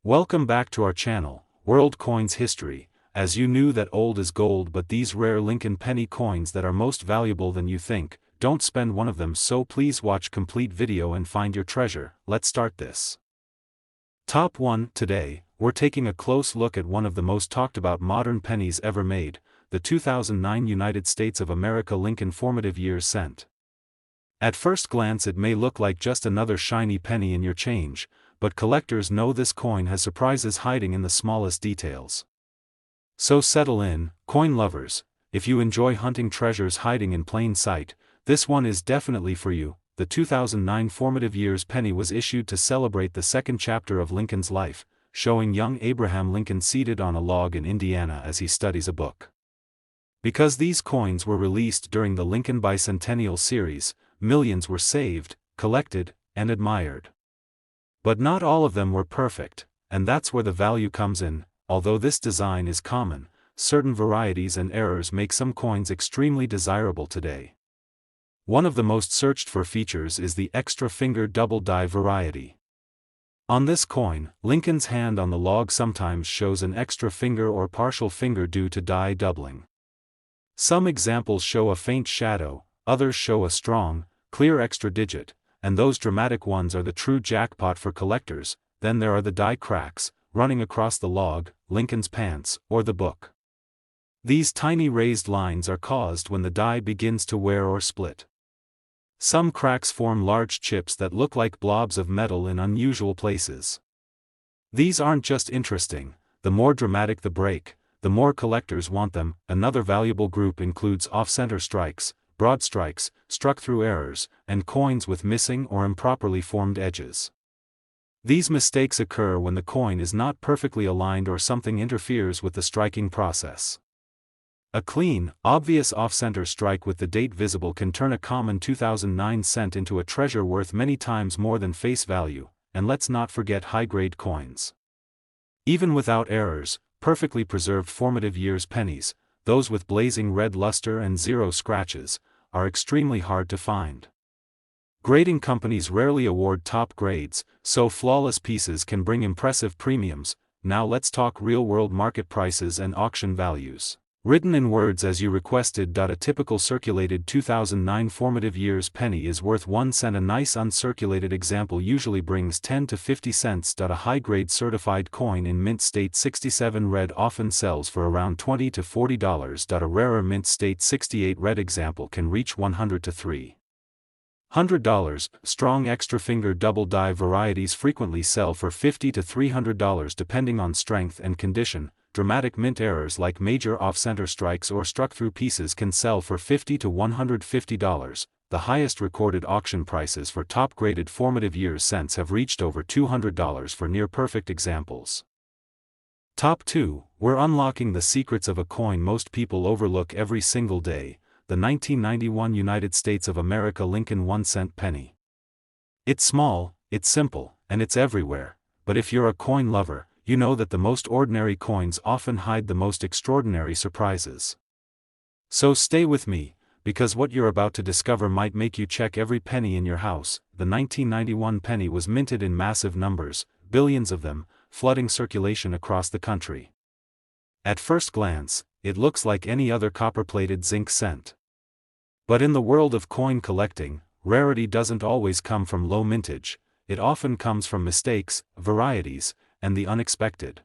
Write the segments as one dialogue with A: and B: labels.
A: Welcome back to our channel, World Coins History. As you knew that old is gold, but these rare Lincoln penny coins that are most valuable than you think, don't spend one of them, so please watch complete video and find your treasure. Let's start this. Top 1. Today, we're taking a close look at one of the most talked about modern pennies ever made, the 2009 United States of America Lincoln formative years cent. At first glance it may look like just another shiny penny in your change, but collectors know this coin has surprises hiding in the smallest details. So settle in, coin lovers. If you enjoy hunting treasures hiding in plain sight, this one is definitely for you. The 2009 formative years penny was issued to celebrate the second chapter of Lincoln's life, showing young Abraham Lincoln seated on a log in Indiana as he studies a book. Because these coins were released during the Lincoln Bicentennial series, millions were saved, collected, and admired. But not all of them were perfect, and that's where the value comes in. Although this design is common, certain varieties and errors make some coins extremely desirable today. One of the most searched for features is the extra finger double die variety. On this coin, Lincoln's hand on the log sometimes shows an extra finger or partial finger due to die doubling. Some examples show a faint shadow, others show a strong, clear extra digit, and those dramatic ones are the true jackpot for collectors. Then there are the die cracks, running across the log, Lincoln's pants, or the book. These tiny raised lines are caused when the die begins to wear or split. Some cracks form large chips that look like blobs of metal in unusual places. These aren't just interesting, the more dramatic the break, the more collectors want them. Another valuable group includes off-center strikes, broad strikes, struck through errors, and coins with missing or improperly formed edges. These mistakes occur when the coin is not perfectly aligned or something interferes with the striking process. A clean, obvious off-center strike with the date visible can turn a common 2009 cent into a treasure worth many times more than face value, and let's not forget high-grade coins. Even without errors, perfectly preserved formative years pennies, those with blazing red luster and zero scratches, are extremely hard to find. Grading companies rarely award top grades, so flawless pieces can bring impressive premiums. Now let's talk real-world market prices and auction values. Written in words as you requested. A typical circulated 2009 formative years penny is worth 1 cent. A nice uncirculated example usually brings 10 to 50 cents. A high-grade certified coin in mint state 67 red often sells for around $20 to $40. A rarer mint state 68 red example can reach $100 to $300. Strong extra finger double die varieties frequently sell for $50 to $300 depending on strength and condition. Dramatic mint errors like major off-center strikes or struck-through pieces can sell for $50 to $150. The highest recorded auction prices for top-graded formative years cents have reached over $200 for near-perfect examples. Top 2. We're unlocking the secrets of a coin most people overlook every single day, the 1991 United States of America Lincoln 1-cent penny. It's small, it's simple, and it's everywhere, but if you're a coin lover, you know that the most ordinary coins often hide the most extraordinary surprises. So stay with me, because what you're about to discover might make you check every penny in your house. The 1991 penny was minted in massive numbers, billions of them, flooding circulation across the country. At first glance, it looks like any other copper-plated zinc cent. But in the world of coin collecting, rarity doesn't always come from low mintage, it often comes from mistakes, varieties, and the unexpected.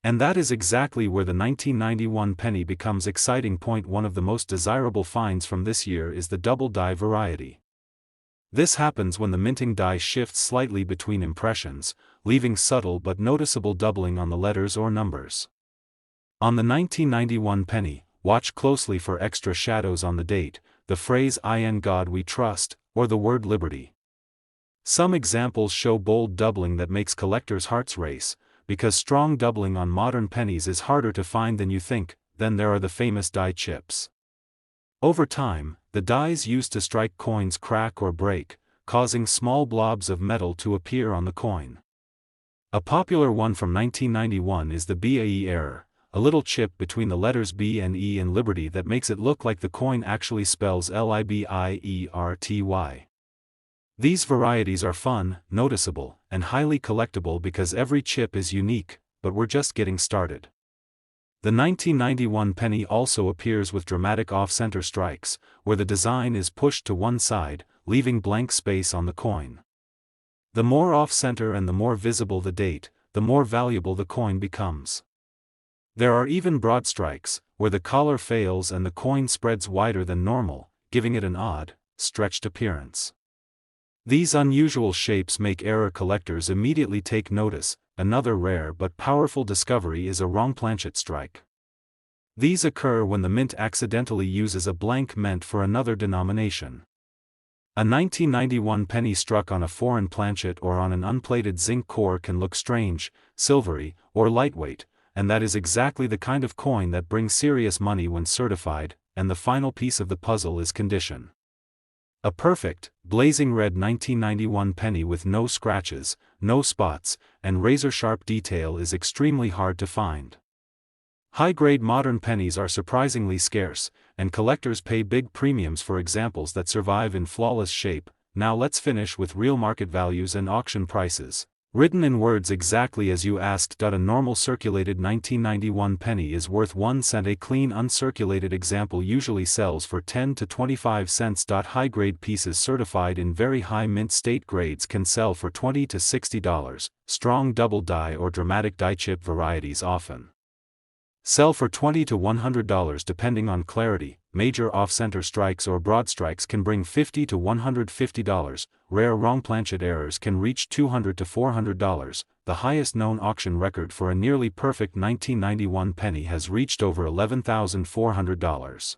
A: And that is exactly where the 1991 penny becomes exciting. One of the most desirable finds from this year is the double die variety. This happens when the minting die shifts slightly between impressions, leaving subtle but noticeable doubling on the letters or numbers. On the 1991 penny, watch closely for extra shadows on the date, the phrase "In God We Trust," or the word liberty. Some examples show bold doubling that makes collectors' hearts race, because strong doubling on modern pennies is harder to find than you think. Then there are the famous die chips. Over time, the dies used to strike coins crack or break, causing small blobs of metal to appear on the coin. A popular one from 1991 is the BAE error, a little chip between the letters B and E in Liberty that makes it look like the coin actually spells LIBIERTY. These varieties are fun, noticeable, and highly collectible because every chip is unique, but we're just getting started. The 1991 penny also appears with dramatic off-center strikes, where the design is pushed to one side, leaving blank space on the coin. The more off-center and the more visible the date, the more valuable the coin becomes. There are even broad strikes, where the collar fails and the coin spreads wider than normal, giving it an odd, stretched appearance. These unusual shapes make error collectors immediately take notice. Another rare but powerful discovery is a wrong planchet strike. These occur when the mint accidentally uses a blank meant for another denomination. A 1991 penny struck on a foreign planchet or on an unplated zinc core can look strange, silvery, or lightweight, and that is exactly the kind of coin that brings serious money when certified, and the final piece of the puzzle is condition. A perfect, blazing red 1991 penny with no scratches, no spots, and razor-sharp detail is extremely hard to find. High-grade modern pennies are surprisingly scarce, and collectors pay big premiums for examples that survive in flawless shape. Now let's finish with real market values and auction prices. Written in words exactly as you asked. A normal circulated 1991 penny is worth 1 cent. A clean uncirculated example usually sells for 10 to 25 cents. High-grade pieces certified in very high mint state grades can sell for $20 to $60. Strong double die or dramatic die chip varieties often sell for $20 to $100 depending on clarity. Major off-center strikes or broad strikes can bring $50 to $150. Rare wrong planchet errors can reach $200 to $400. The highest known auction record for a nearly perfect 1991 penny has reached over $11,400.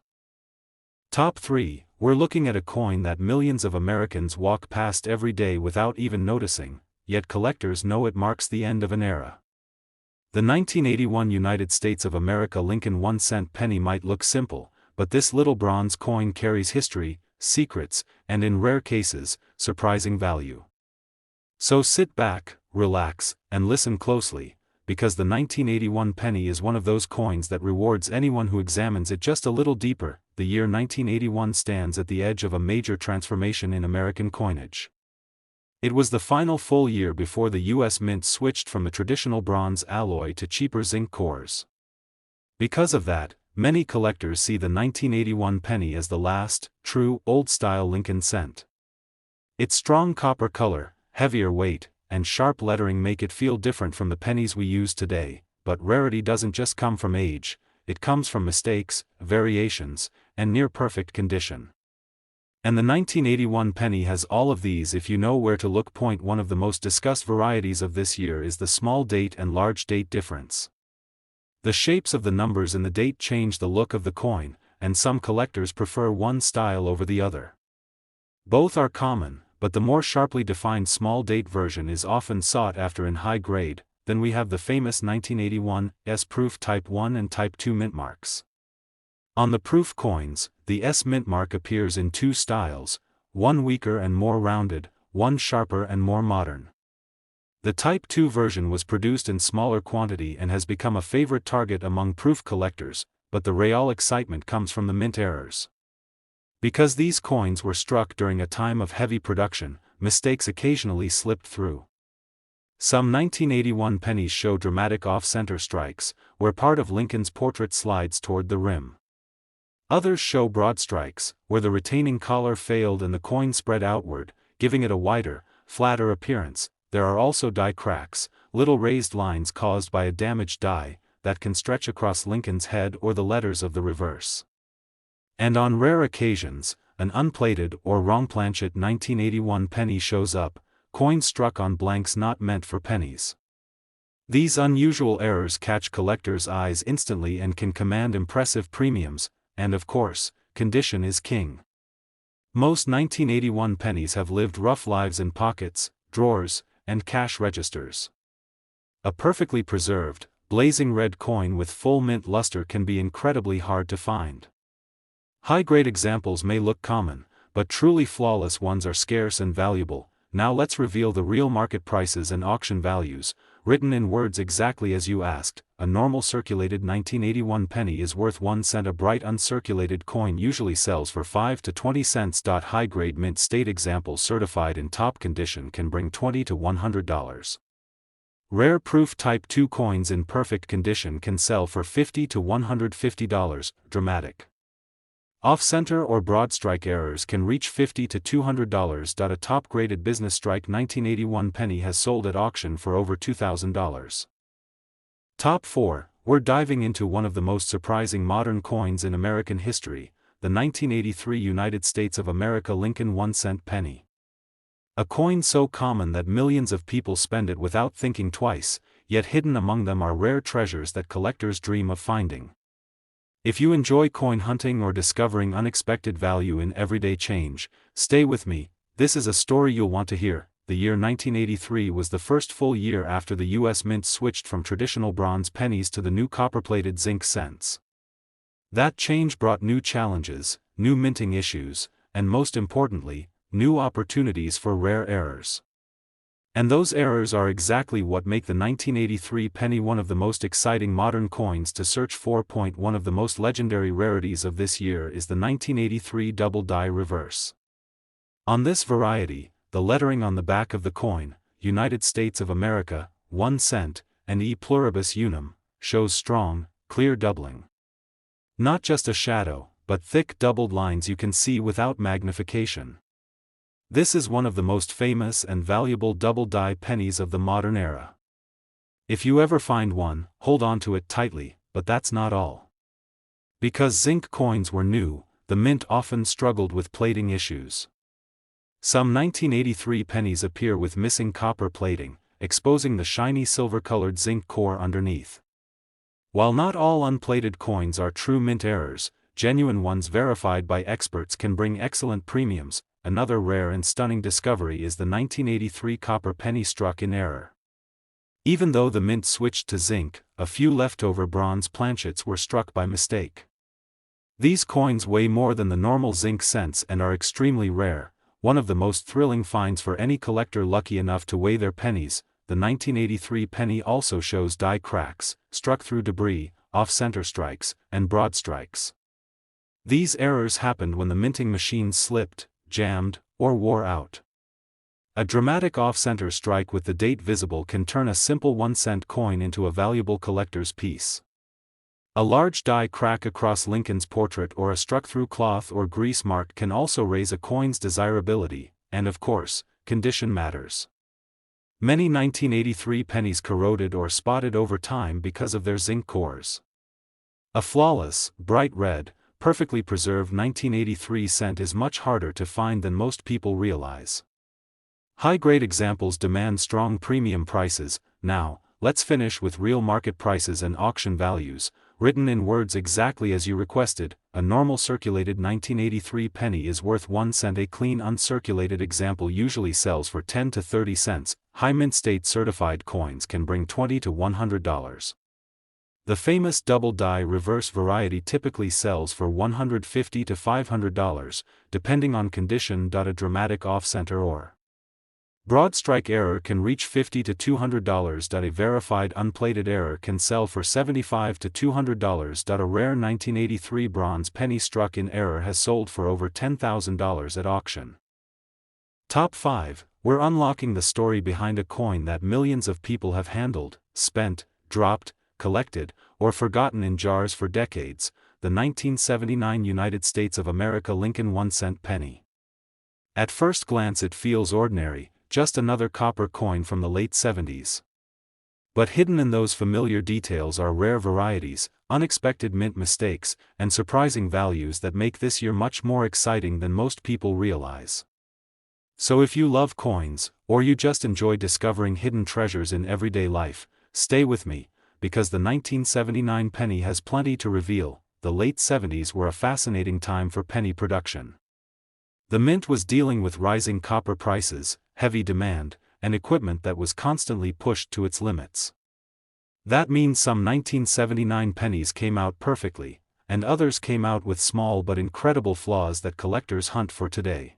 A: Top 3. We're looking at a coin that millions of Americans walk past every day without even noticing, yet collectors know it marks the end of an era. The 1981 United States of America Lincoln 1-cent penny might look simple, but this little bronze coin carries history, secrets, and in rare cases, surprising value. So sit back, relax, and listen closely, because the 1981 penny is one of those coins that rewards anyone who examines it just a little deeper. The year 1981 stands at the edge of a major transformation in American coinage. It was the final full year before the U.S. Mint switched from the traditional bronze alloy to cheaper zinc cores. Because of that, many collectors see the 1981 penny as the last, true, old-style Lincoln cent. Its strong copper color, heavier weight, and sharp lettering make it feel different from the pennies we use today, but rarity doesn't just come from age, it comes from mistakes, variations, and near-perfect condition. And the 1981 penny has all of these if you know where to look. Point 1 of the most discussed varieties of this year is the small date and large date difference. The shapes of the numbers in the date change the look of the coin, and some collectors prefer one style over the other. Both are common, but the more sharply defined small date version is often sought after in high grade. Then we have the famous 1981 S-proof Type 1 and Type 2 mint marks. On the proof coins, the S mint mark appears in two styles, one weaker and more rounded, one sharper and more modern. The Type 2 version was produced in smaller quantity and has become a favorite target among proof collectors, but the real excitement comes from the mint errors. Because these coins were struck during a time of heavy production, mistakes occasionally slipped through. Some 1981 pennies show dramatic off-center strikes, where part of Lincoln's portrait slides toward the rim. Others show broad strikes, where the retaining collar failed and the coin spread outward, giving it a wider, flatter appearance. There are also die cracks, little raised lines caused by a damaged die, that can stretch across Lincoln's head or the letters of the reverse. And on rare occasions, an unplated or wrong planchet 1981 penny shows up, coins struck on blanks not meant for pennies. These unusual errors catch collectors' eyes instantly and can command impressive premiums. And of course, condition is king. Most 1981 pennies have lived rough lives in pockets, drawers, and cash registers. A perfectly preserved, blazing red coin with full mint luster can be incredibly hard to find. High-grade examples may look common, but truly flawless ones are scarce and valuable. Now let's reveal the real market prices and auction values. written in words exactly as you asked. A normal circulated 1981 penny is worth 1 cent. A bright uncirculated coin usually sells for 5 to 20 cents. High-grade mint state example certified in top condition can bring $20 to $100. Rare proof type 2 coins in perfect condition can sell for $50 to $150. Dramatic off-center or broad strike errors can reach $50 to $200. A top-graded business strike 1981 penny has sold at auction for over $2,000. Top 4. We're diving into one of the most surprising modern coins in American history, the 1983 United States of America Lincoln 1-cent penny. A coin so common that millions of people spend it without thinking twice, yet hidden among them are rare treasures that collectors dream of finding. If you enjoy coin hunting or discovering unexpected value in everyday change, stay with me. This is a story you'll want to hear. The year 1983 was the first full year after the U.S. Mint switched from traditional bronze pennies to the new copper-plated zinc cents. That change brought new challenges, new minting issues, and most importantly, new opportunities for rare errors. And those errors are exactly what make the 1983 penny one of the most exciting modern coins to search for. One of the most legendary rarities of this year is the 1983 double die reverse. On this variety, the lettering on the back of the coin, United States of America, 1 cent, and E pluribus unum, shows strong, clear doubling. Not just a shadow, but thick doubled lines you can see without magnification. This is one of the most famous and valuable double die pennies of the modern era. If you ever find one, hold on to it tightly, but that's not all. Because zinc coins were new, the mint often struggled with plating issues. Some 1983 pennies appear with missing copper plating, exposing the shiny silver-colored zinc core underneath. While not all unplated coins are true mint errors, genuine ones verified by experts can bring excellent premiums. Another rare and stunning discovery is the 1983 copper penny struck in error. Even though the mint switched to zinc, a few leftover bronze planchets were struck by mistake. These coins weigh more than the normal zinc cents and are extremely rare, one of the most thrilling finds for any collector lucky enough to weigh their pennies. The 1983 penny also shows die cracks, struck through debris, off-center strikes, and broad strikes. These errors happened when the minting machine slipped, jammed, or wore out. A dramatic off-center strike with the date visible can turn a simple 1-cent coin into a valuable collector's piece. A large die crack across Lincoln's portrait or a struck-through cloth or grease mark can also raise a coin's desirability, and of course, condition matters. Many 1983 pennies corroded or spotted over time because of their zinc cores. A flawless, bright red, perfectly preserved 1983 cent is much harder to find than most people realize. High-grade examples demand strong premium prices. Now, let's finish with real market prices and auction values, written in words exactly as you requested. A normal circulated 1983 penny is worth 1 cent. A clean uncirculated example usually sells for 10 to 30 cents. High mint state certified coins can bring $20 to $100. The famous double die reverse variety typically sells for $150 to $500, depending on condition. A dramatic off-center or broad strike error can reach $50 to $200. A verified unplated error can sell for $75 to $200. A rare 1983 bronze penny struck in error has sold for over $10,000 at auction. Top 5. We're unlocking the story behind a coin that millions of people have handled, spent, dropped, collected, or forgotten in jars for decades. The 1979 United States of America Lincoln 1-cent penny. At first glance it feels ordinary, just another copper coin from the late 70s. But hidden in those familiar details are rare varieties, unexpected mint mistakes, and surprising values that make this year much more exciting than most people realize. So if you love coins, or you just enjoy discovering hidden treasures in everyday life, stay with me, because the 1979 penny has plenty to reveal. The late 70s were a fascinating time for penny production. The mint was dealing with rising copper prices, heavy demand, and equipment that was constantly pushed to its limits. That means some 1979 pennies came out perfectly, and others came out with small but incredible flaws that collectors hunt for today.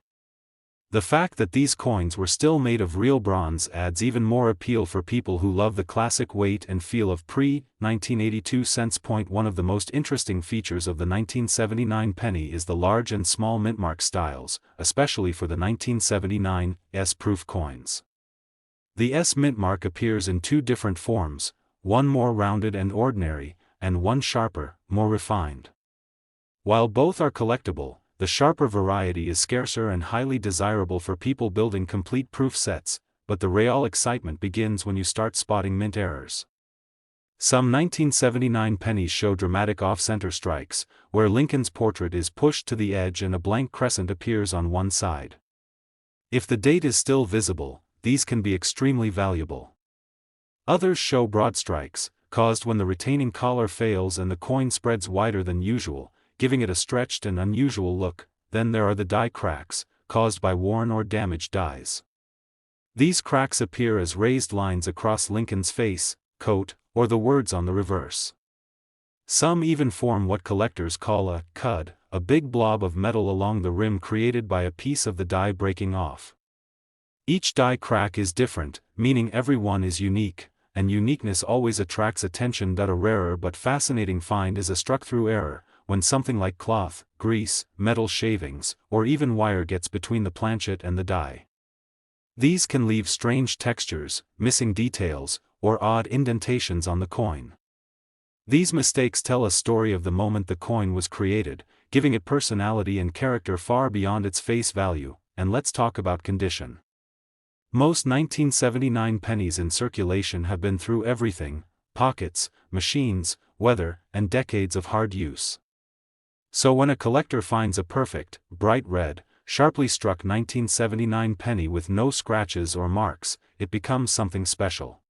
A: The fact that these coins were still made of real bronze adds even more appeal for people who love the classic weight and feel of pre-1982 cents. One of the most interesting features of the 1979 penny is the large and small mintmark styles, especially for the 1979 S-proof coins. The S mintmark appears in two different forms, one more rounded and ordinary, and one sharper, more refined. While both are collectible, the sharper variety is scarcer and highly desirable for people building complete proof sets, but the real excitement begins when you start spotting mint errors. Some 1979 pennies show dramatic off-center strikes, where Lincoln's portrait is pushed to the edge and a blank crescent appears on one side. If the date is still visible, these can be extremely valuable. Others show broad strikes, caused when the retaining collar fails and the coin spreads wider than usual, giving it a stretched and unusual look. Then there are the die cracks, caused by worn or damaged dies. These cracks appear as raised lines across Lincoln's face, coat, or the words on the reverse. Some even form what collectors call a cud, a big blob of metal along the rim created by a piece of the die breaking off. Each die crack is different, meaning every one is unique, and uniqueness always attracts attention. A rarer but fascinating find is a struck-through error, when something like cloth, grease, metal shavings, or even wire gets between the planchet and the die. These can leave strange textures, missing details, or odd indentations on the coin. These mistakes tell a story of the moment the coin was created, giving it personality and character far beyond its face value. And let's talk about condition. Most 1979 pennies in circulation have been through everything: pockets, machines, weather, and decades of hard use. So when a collector finds a perfect, bright red, sharply struck 1979 penny with no scratches or marks, it becomes something special.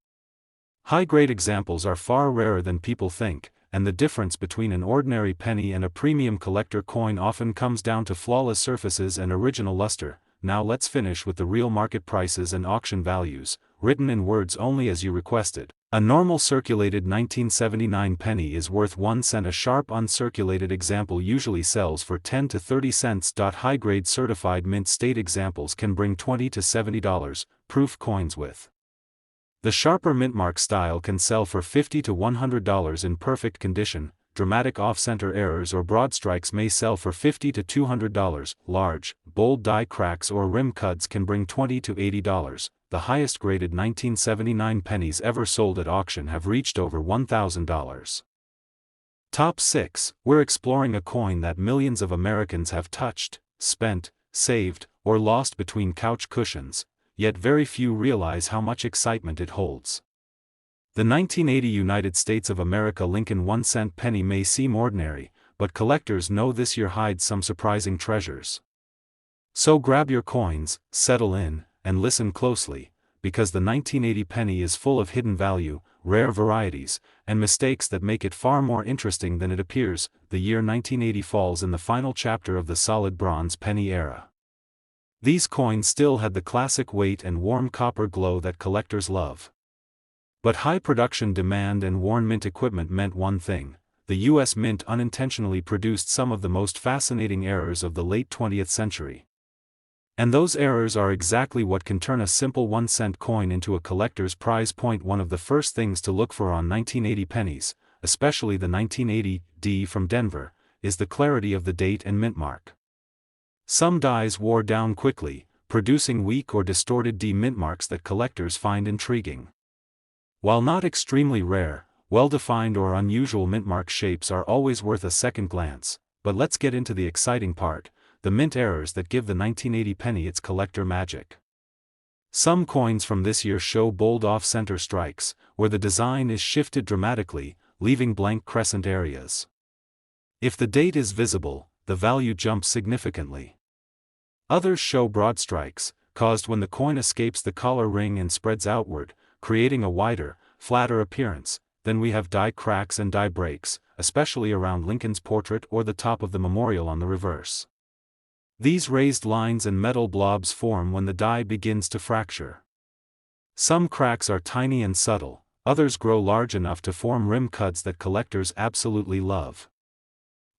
A: High-grade examples are far rarer than people think, and the difference between an ordinary penny and a premium collector coin often comes down to flawless surfaces and original luster. Now let's finish with the real market prices and auction values, written in words only as you requested. A normal circulated 1979 penny is worth 1 cent. A sharp uncirculated example usually sells for 10 to 30 cents. High-grade certified mint state examples can bring $20 to $70. Proof coins with the sharper mintmark style can sell for $50 to $100 in perfect condition. Dramatic off-center errors or broad strikes may sell for $50 to $200. Large, bold die cracks or rim cuds can bring $20 to $80. The highest graded 1979 pennies ever sold at auction have reached over $1,000. Top 6. We're exploring a coin that millions of Americans have touched, spent, saved, or lost between couch cushions, yet very few realize how much excitement it holds. The 1980 United States of America Lincoln 1-cent penny may seem ordinary, but collectors know this year hides some surprising treasures. So grab your coins, settle in, and listen closely, because the 1980 penny is full of hidden value, rare varieties, and mistakes that make it far more interesting than it appears. The year 1980 falls in the final chapter of the solid bronze penny era. These coins still had the classic weight and warm copper glow that collectors love. But high production demand and worn mint equipment meant one thing: the U.S. Mint unintentionally produced some of the most fascinating errors of the late 20th century. And those errors are exactly what can turn a simple 1-cent coin into a collector's prize. One of the first things to look for on 1980 pennies, especially the 1980 D from Denver, is the clarity of the date and mint mark. Some dies wore down quickly, producing weak or distorted D mint marks that collectors find intriguing. While not extremely rare, well-defined or unusual mintmark shapes are always worth a second glance. But let's get into the exciting part: the mint errors that give the 1980 penny its collector magic. Some coins from this year show bold off-center strikes, where the design is shifted dramatically, leaving blank crescent areas. If the date is visible, the value jumps significantly. Others show broad strikes, caused when the coin escapes the collar ring and spreads outward, creating a wider, flatter appearance. Then we have die cracks and die breaks, especially around Lincoln's portrait or the top of the memorial on the reverse. These raised lines and metal blobs form when the die begins to fracture. Some cracks are tiny and subtle, others grow large enough to form rim cuds that collectors absolutely love.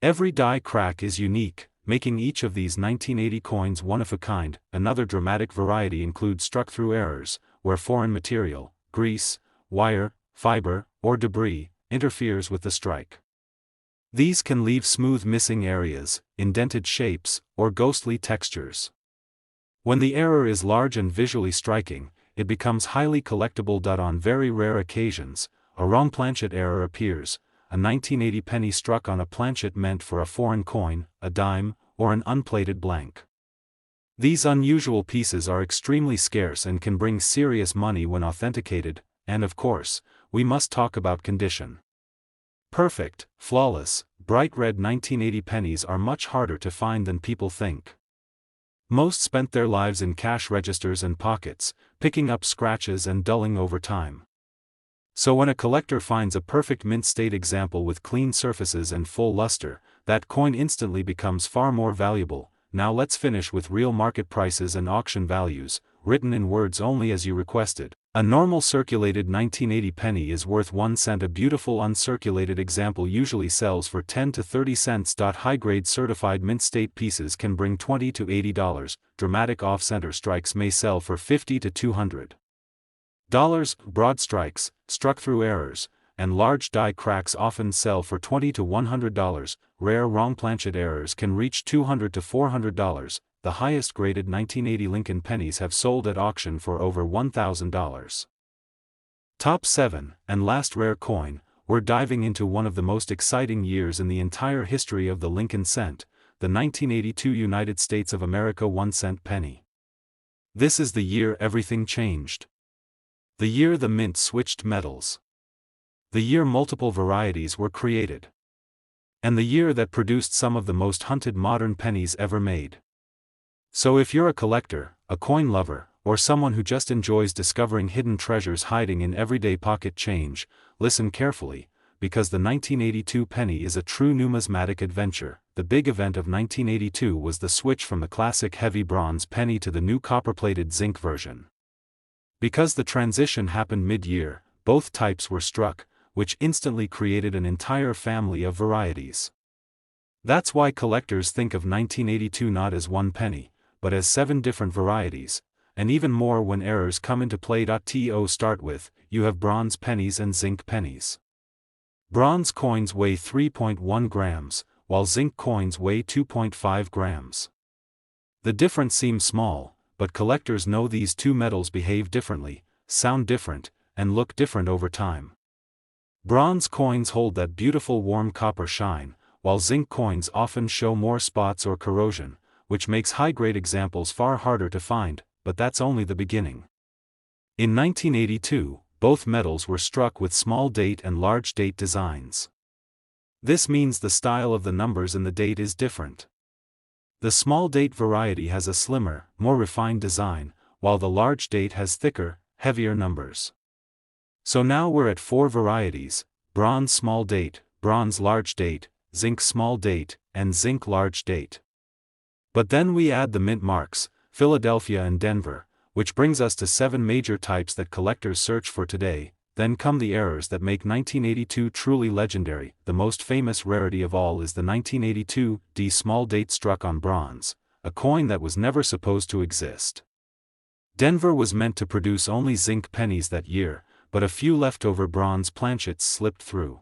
A: Every die crack is unique, making each of these 1980 coins one of a kind. Another dramatic variety includes struck-through errors, where foreign material, grease, wire, fiber, or debris, interferes with the strike. These can leave smooth missing areas, indented shapes, or ghostly textures. When the error is large and visually striking, it becomes highly collectible. On very rare occasions, a wrong planchet error appears, a 1980 penny struck on a planchet meant for a foreign coin, a dime, or an unplated blank. These unusual pieces are extremely scarce and can bring serious money when authenticated, and of course, we must talk about condition. Perfect, flawless, bright red 1980 pennies are much harder to find than people think. Most spent their lives in cash registers and pockets, picking up scratches and dulling over time. So when a collector finds a perfect mint-state example with clean surfaces and full luster, that coin instantly becomes far more valuable. Now let's finish with real market prices and auction values, written in words only as you requested. A normal circulated 1980 penny is worth 1 cent. A beautiful uncirculated example usually sells for 10 to 30 cents. High-grade certified mint-state pieces can bring $20 to $80. Dramatic off-center strikes may sell for $50 to $200. Broad strikes, struck-through errors, and large die cracks often sell for $20 to $100. Rare wrong planchet errors can reach $200 to $400. The highest graded 1980 Lincoln pennies have sold at auction for over $1,000. Top 7, and last rare coin, we're diving into one of the most exciting years in the entire history of the Lincoln cent, the 1982 United States of America 1-cent penny. This is the year everything changed. The year the mint switched metals. The year multiple varieties were created. And the year that produced some of the most hunted modern pennies ever made. So if you're a collector, a coin lover, or someone who just enjoys discovering hidden treasures hiding in everyday pocket change, listen carefully, because the 1982 penny is a true numismatic adventure. The big event of 1982 was the switch from the classic heavy bronze penny to the new copper-plated zinc version. Because the transition happened mid-year, both types were struck, which instantly created an entire family of varieties. That's why collectors think of 1982 not as one penny, but as 7 different varieties, and even more when errors come into play. To start with, you have bronze pennies and zinc pennies. Bronze coins weigh 3.1 grams, while zinc coins weigh 2.5 grams. The difference seems small, but collectors know these two metals behave differently, sound different, and look different over time. Bronze coins hold that beautiful warm copper shine, while zinc coins often show more spots or corrosion, which makes high-grade examples far harder to find, but that's only the beginning. In 1982, both metals were struck with small date and large date designs. This means the style of the numbers in the date is different. The small date variety has a slimmer, more refined design, while the large date has thicker, heavier numbers. So now we're at 4 varieties: bronze small date, bronze large date, zinc small date, and zinc large date. But then we add the mint marks, Philadelphia and Denver, which brings us to 7 major types that collectors search for today. Then come the errors that make 1982 truly legendary. The most famous rarity of all is the 1982 D small date struck on bronze, a coin that was never supposed to exist. Denver was meant to produce only zinc pennies that year, but a few leftover bronze planchets slipped through.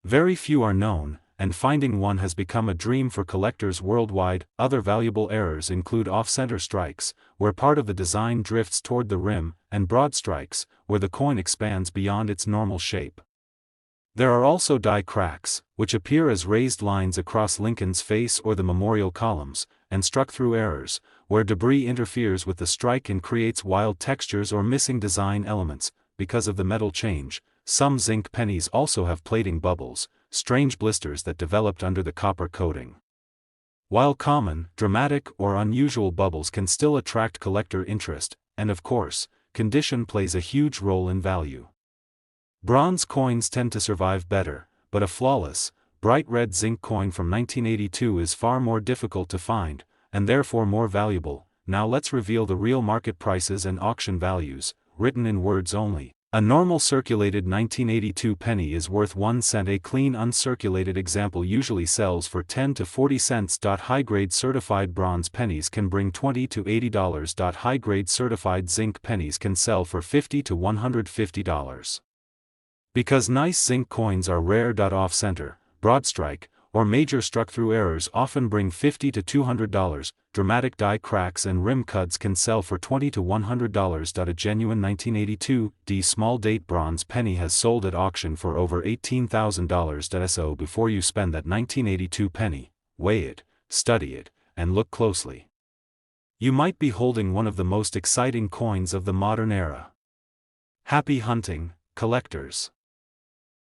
A: Very few are known, and finding one has become a dream for collectors worldwide. Other valuable errors include off-center strikes, where part of the design drifts toward the rim, and broad strikes, where the coin expands beyond its normal shape. There are also die cracks, which appear as raised lines across Lincoln's face or the memorial columns, and struck-through errors, where debris interferes with the strike and creates wild textures or missing design elements. Because of the metal change, some zinc pennies also have plating bubbles, strange blisters that developed under the copper coating. While common, dramatic, or unusual bubbles can still attract collector interest, and of course, condition plays a huge role in value. Bronze coins tend to survive better, but a flawless, bright red zinc coin from 1982 is far more difficult to find, and therefore more valuable. Now let's reveal the real market prices and auction values, written in words only. A normal circulated 1982 penny is worth 1 cent. A clean uncirculated example usually sells for 10 to 40 cents. High-grade certified bronze pennies can bring $20 to $80. High-grade certified zinc pennies can sell for $50 to $150. Because nice zinc coins are rare. Off-center, broad strike, or major struck-through errors often bring $50 to $200. Dramatic die cracks and rim cuts can sell for $20 to $100. A genuine 1982 small date bronze penny has sold at auction for over $18,000. So before you spend that 1982 penny, weigh it, study it, and look closely. You might be holding one of the most exciting coins of the modern era. Happy hunting, collectors!